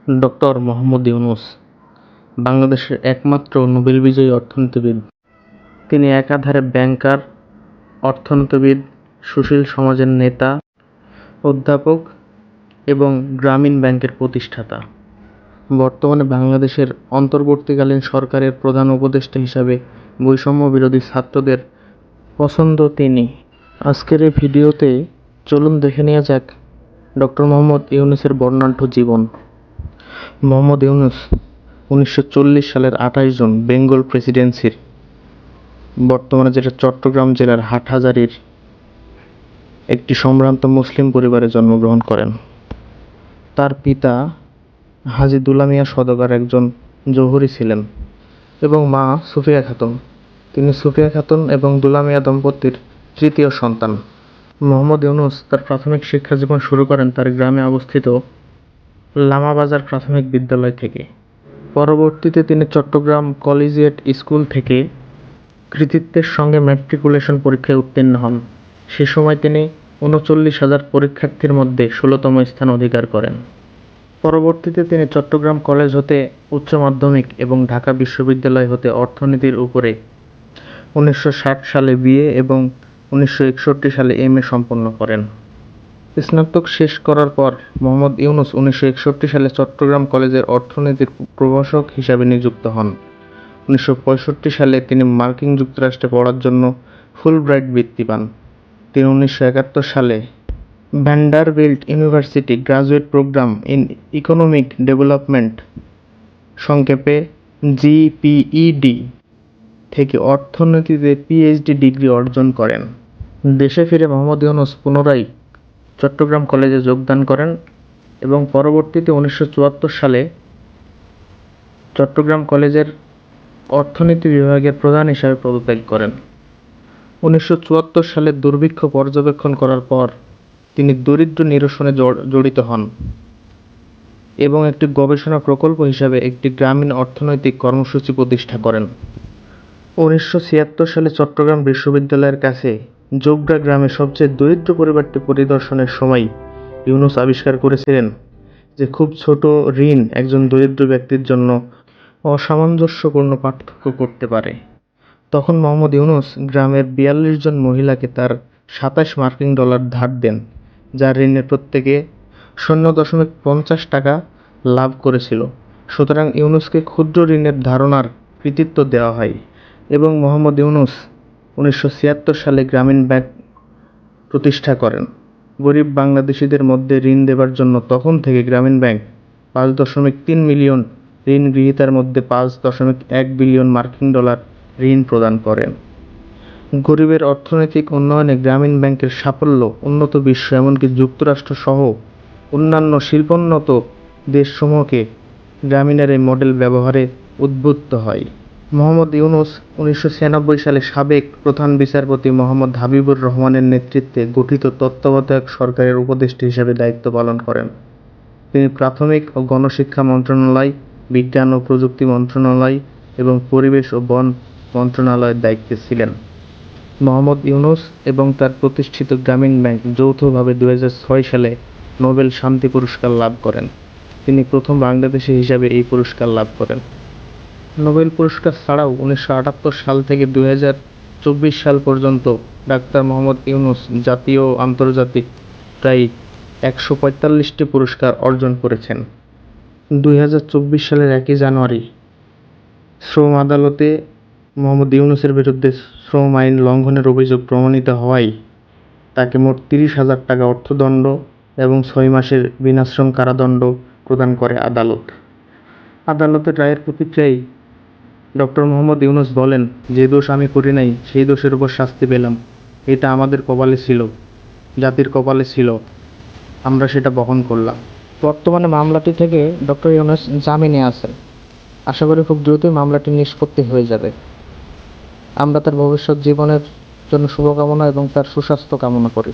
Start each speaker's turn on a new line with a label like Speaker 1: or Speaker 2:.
Speaker 1: Doctor Mohammad Yunus বাংলাদেশের একমাত্র Nobel বিজয়ী অর্থনীতিবিদ। তিনি একাধারে ব্যাংকার, অর্থনীতিবিদ, সুশীল সমাজের নেতা, অধ্যাপক এবং গ্রামীণ ব্যাংকের প্রতিষ্ঠাতা। বর্তমানে বাংলাদেশের অন্তর্বর্তীকালীন সরকারের প্রধান উপদেষ্টা হিসাবে বৈষম্য বিরোধী ছাত্রদের পছন্দ তিনি। আজকের এই ভিডিওতে চলুন দেখে নেওয়া যাক ডক্টর মোহাম্মদ ইউনূসের বর্ণাঢ্য জীবন। মোহাম্মদ ইউনূস 1940 সালের 28 জুন বেঙ্গল প্রেসিডেন্সির বর্তমানে যেটা চট্টগ্রাম জেলার হাটহাজারীর একটি সম্ভ্রান্ত মুসলিম পরিবারে জন্মগ্রহণ করেন। তার পিতা হাজী দুলা মিয়া সওদাগর একজন জৌহরী ছিলেন এবং মা সুফিয়া খাতুন। তিনি সুফিয়া খাতুন এবং দুলা মিয়া দম্পতির তৃতীয় সন্তান। মোহাম্মদ ইউনূস তার প্রাথমিক শিক্ষা জীবন শুরু করেন তার গ্রামে অবস্থিত লামাবাজার প্রাথমিক বিদ্যালয় থেকে। পরবর্তীতে তিনি চট্টগ্রাম কলেজিয়েট স্কুল থেকে কৃতিত্বের সঙ্গে ম্যাট্রিকুলেশন পরীক্ষায় উত্তীর্ণ হন। সে সময় তিনি 39,000 পরীক্ষার্থীর মধ্যে 16তম স্থান অধিকার করেন। পরবর্তীতে তিনি চট্টগ্রাম কলেজ হতে উচ্চ মাধ্যমিক এবং ঢাকা বিশ্ববিদ্যালয় হতে অর্থনীতির উপরে 1960 সালে বিএ এবং 1961 সালে এমএ সম্পন্ন করেন। স্নাতক শেষ করার পর মোহাম্মদ ইউনূস 1961 সালে চট্টগ্রাম কলেজের অর্থনীতির প্রভাষক হিসাবে নিযুক্ত হন। 1965 সালে তিনি মার্কিন যুক্তরাষ্ট্রে পড়ার জন্য ফুলব্রাইট বৃত্তি পান। তিনি 1971 সালে Vanderbilt University graduate program in economic development সংক্ষেপে জিপিইডি থেকে অর্থনীতিতে পিএইচডি ডিগ্রি অর্জন করেন। দেশে ফিরে মোহাম্মদ ইউনূস পুনরায় চট্টগ্রাম কলেজে যোগদান করেন এবং পরবর্তীতে 1974 সালে চট্টগ্রাম কলেজের অর্থনীতি বিভাগের প্রধান হিসাবে পদত্যাগ করেন। 1974 সালে দুর্ভিক্ষ পর্যবেক্ষণ করার পর তিনি দরিদ্র নিরসনে জড়িত হন এবং একটি গবেষণা প্রকল্প হিসাবে একটি গ্রামীণ অর্থনৈতিক কর্মসূচি প্রতিষ্ঠা করেন। 1976 সালে চট্টগ্রাম বিশ্ববিদ্যালয়ের কাছে জোগড়া গ্রামে সবচেয়ে দরিদ্র পরিবারটি পরিদর্শনের সময় ইউনূস আবিষ্কার করেছিলেন যে খুব ছোট ঋণ একজন দরিদ্র ব্যক্তির জন্য অসামঞ্জস্যপূর্ণ পার্থক্য করতে পারে। তখন মোহাম্মদ ইউনূস গ্রামের 42 জন মহিলাকে তার 27 মার্কিন ডলার ধার দেন, যার ঋণের প্রত্যেকে 0.50 টাকা লাভ করেছিল। সুতরাং ইউনূসকে ক্ষুদ্র ঋণের ধারণার কৃতিত্ব দেওয়া হয় এবং মোহাম্মদ ইউনূস 1976 সালে গ্রামীণ ব্যাংক প্রতিষ্ঠা করেন। গরিব বাংলাদেশিদের মধ্যে ঋণ দেবার জন্য তখন থেকে গ্রামীণ ব্যাংক 5.3 মিলিয়ন ঋণ গ্রহীতার মধ্যে 5.1 বিলিয়ন মার্কিন ডলার ঋণ প্রদান করেন। গরিবের অর্থনৈতিক উন্নয়নে গ্রামীণ ব্যাংকের সাফল্য উন্নত বিশ্ব এমনকি যুক্তরাষ্ট্র সহ অন্যান্য শিল্পোন্নত দেশসমূহকে গ্রামীণের এই মডেল ব্যবহারে উদ্বুদ্ধ হয়। মোহাম্মদ ইউনূস 1996 সালে সাবেক প্রধান বিচারপতি মোহাম্মদ হাবিবুর রহমানের নেতৃত্বে গঠিত তত্ত্বাবধায়ক সরকারের উপদেষ্টা হিসেবে দায়িত্ব পালন করেন। তিনি প্রাথমিক ও গণশিক্ষা মন্ত্রণালয়, বিজ্ঞান ও প্রযুক্তি মন্ত্রণালয় এবং পরিবেশ ও বন মন্ত্রণালয়ের দায়িত্বে ছিলেন। মোহাম্মদ ইউনূস এবং তার প্রতিষ্ঠিত গ্রামীণ ব্যাংক যৌথভাবে 2006 সালে নোবেল শান্তি পুরস্কার লাভ করেন। তিনি প্রথম বাংলাদেশি হিসাবে এই পুরস্কার লাভ করেন। নোবেল পুরস্কার ছাড়াও 1978 সাল থেকে 2024 সাল পর্যন্ত ডাক্তার মোহাম্মদ ইউনূস জাতীয় ও আন্তর্জাতিক প্রায় 145টি পুরস্কার অর্জন করেছেন। 2024 সালের 1 জানুয়ারি শ্রম আদালতে মোহাম্মদ ইউনূসের বিরুদ্ধে শ্রম আইন লঙ্ঘনের অভিযোগ প্রমাণিত হওয়ায় তাকে মোট 30,000 টাকা অর্থদণ্ড এবং 6 মাসের বিনাশ্রম কারাদণ্ড প্রদান করে আদালত। আদালতের রায়ের প্রতিক্রিয়ায় ডক্টর মোহাম্মদ ইউনূস বলেন, যে দোষ আমি করি নাই সেই দোষের উপর শাস্তি পেলাম। এটা আমাদের কপালে ছিল, জাতির কপালে ছিল, আমরা সেটা বহন করলাম। বর্তমানে মামলাটি থেকে ডক্টর ইউনূস জামিনে আছেন। আশা করি খুব দ্রুতই মামলাটি নিষ্পত্তি হয়ে যাবে। আমরা তার ভবিষ্যৎ জীবনের জন্য শুভকামনা এবং তার সুস্বাস্থ্য কামনা করি।